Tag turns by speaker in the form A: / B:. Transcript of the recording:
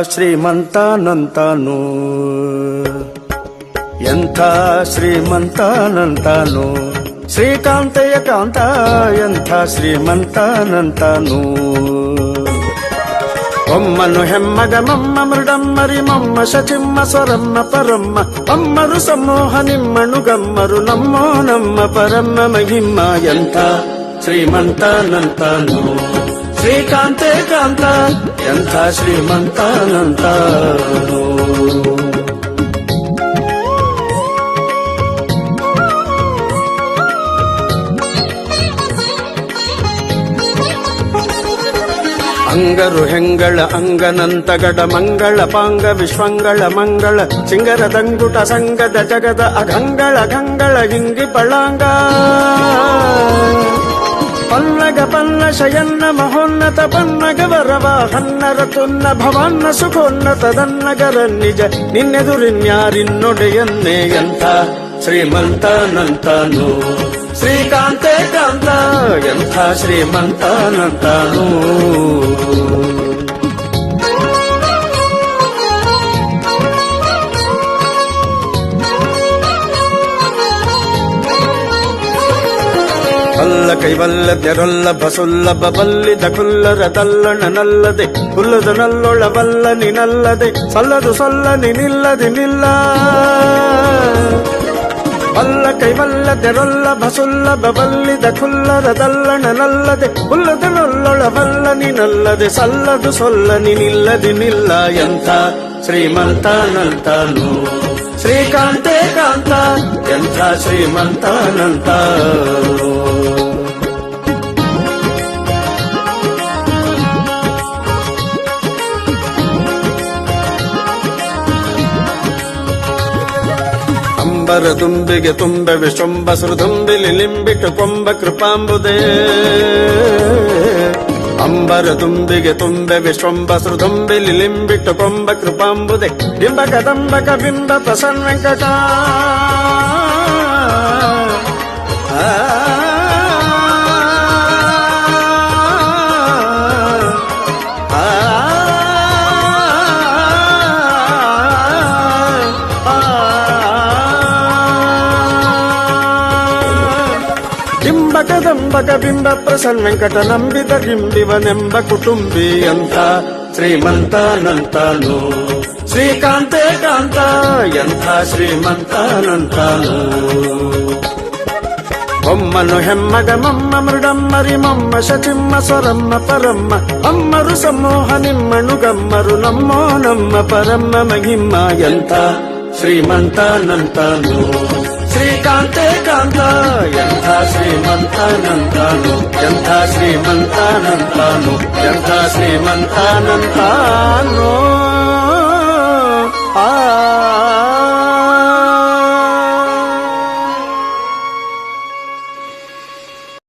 A: ಶ್ರೀಮಂತನಂತಾನು ಎಂಥ ಶ್ರೀಮಂತನಂತಾನು ಶ್ರೀಕಾಂತಯ್ಯ ಕಾಂತ ಎಂಥ ಶ್ರೀಮಂತನಂತಾನು ಒಮ್ಮನು ಹೆಮ್ಮಗ ಮಮ್ಮ ಮೃಡಮ್ಮರಿ ಮಮ್ಮ ಶಚಿಮ್ಮ ಸ್ವರಮ್ಮ ಪರಮ್ಮ ಅಮ್ಮರು ಸಮೂಹ ನಿಮ್ಮನು ಗಮ್ಮರು ನಮ್ಮೋ ನಮ್ಮ ಪರಮ್ಮ ಮಹಿಮ್ಮ ಎಂಥ ಶ್ರೀಮಂತನಂತಾನು ಶ್ರೀಕಾಂತೆ ಕಾಂತ ಎಂಥ ಶ್ರೀಮಂತನಂತಾನು ಅಂಗರು ಹೆಂಗಳ ಅಂಗನಂತಗಡ ಮಂಗಳ ಪಾಂಗ ವಿಶ್ವಂಗಳ ಮಂಗಳ ಸಿಂಗರ ದಂಗುಟ ಸಂಗದ ಜಗದ ಅಗಂಗಳ ಗಂಗಳ ಹಿಂಗಿ ಪಳಾಂಗ ಪನ್ನಗ ಪನ್ನ ಶಯನ್ನ ಮಹೋನ್ನತ ಪನ್ನಗ ವರವ ಹನ್ನರ ತುನ್ನ ಭವನ್ನ ಸುಖೋನ್ನತದನ್ನಗರ ನಿಜ ನಿನ್ನೆದುರಿನ್ಯಾರಿನ್ನೊಡೆಯನ್ನೇ ಎಂಥ ಶ್ರೀಮಂತನಂತಾನು ಶ್ರೀಕಾಂತೆ ಕಾಂತ ಎಂಥ ಶ್ರೀಮಂತನಂತಾನು ಅಲ್ಲ ಕೈವಲ್ಲದ್ಯರೊಲ್ಲ ಬಸುಲ್ಲಭ ಬಲ್ಲಿದ ಕುಲ್ಲರದಲ್ಲಣನಲ್ಲದೆ ಹುಲ್ಲದ ನಲ್ಲೊಳವಲ್ಲ ನಿನಲ್ಲದೆ ಸಲ್ಲದು ಸೊಲ್ಲ ನಿನಿಲ್ಲದೆ ನಿಲ್ಲ ಅಲ್ಲ ಕೈವಲ್ಲದ್ಯರೊಲ್ಲ ಬಸುಲ್ಲಭ ಬಲ್ಲಿದ ಕುಲ್ಲರದಲ್ಲಣನಲ್ಲದೆ ಹುಲ್ಲದ ನಲ್ಲೊಳವಲ್ಲ ನಿನಲ್ಲದೆ ಸಲ್ಲದು ಸೊಲ್ಲ ನಿನಿಲ್ಲದೆ ನಿಲ್ಲ ಎಂಥ ಶ್ರೀಮಂತನಂತಾನು ಶ್ರೀಕಾಂತೆ ಕಾಂತ ಎಂಥ ಶ್ರೀಮಂತನಂತಾನು ಅಂಬರ ದುಂಬಿಗೆ ತುಂಬೆ ವಿಶೊಂಬ ಸುರದುಂಬಿಲಿ ಲಿಂಬಿಟ್ಟು ಕೊಂಬ ಕೃಪಾಂಬುದೇ ಅಂಬರ ದುಂಬಿಗೆ ತುಂಬೆ ವಿಶ್ವಂಬ ಸುರದುಂಬಿಲಿ ಲಿಂಬಿಟ್ಟು ಕೊಂಬ ಕೃಪಾಂಬುದೆ ಬಿಂಬ ಕದಂಬಕ ಬಿಂಬ ಪ್ರಸನ್ನ ವೆಂಕಟ ಕದಂಬಕ ಬಿಂಬ ಪ್ರಸನ್ನ ವೆಂಕಟ ನಂಬಿದ ಗಿಂಬಿವನೆಂಬ ಕುಟುಂಬಿ ಎಂಥ ಶ್ರೀಮಂತನಂತಾನು ಶ್ರೀಕಾಂತೆ ಕಾಂತ ಎಂಥ ಶ್ರೀಮಂತನಂತಾನು ಒಮ್ಮನು ಹೆಮ್ಮಗ ಮಮ್ಮ ಮೃಡಮ್ಮರಿ ಮಮ್ಮ ಶಚಿಮ್ಮ ಸ್ವರಮ್ಮ ಪರಮ್ಮ ಅಮ್ಮರು ಸಮೂಹ ನಿಮ್ಮನು ಗಮ್ಮರು ನಮ್ಮೋ ನಮ್ಮ ಪರಮ್ಮ ಮಹಿಮ್ಮ ಎಂಥ ಶ್ರೀಮಂತನಂತಾನು ಶ್ರೀಕಾಂತೆ ಕಾಂತ ಎಂಥ ಶ್ರೀಮಂತನಂತಾನು ಎಂಥ ಶ್ರೀಮಂತನಂತಾನು ಎಂಥ ಶ್ರೀಮಂತನಂತಾನು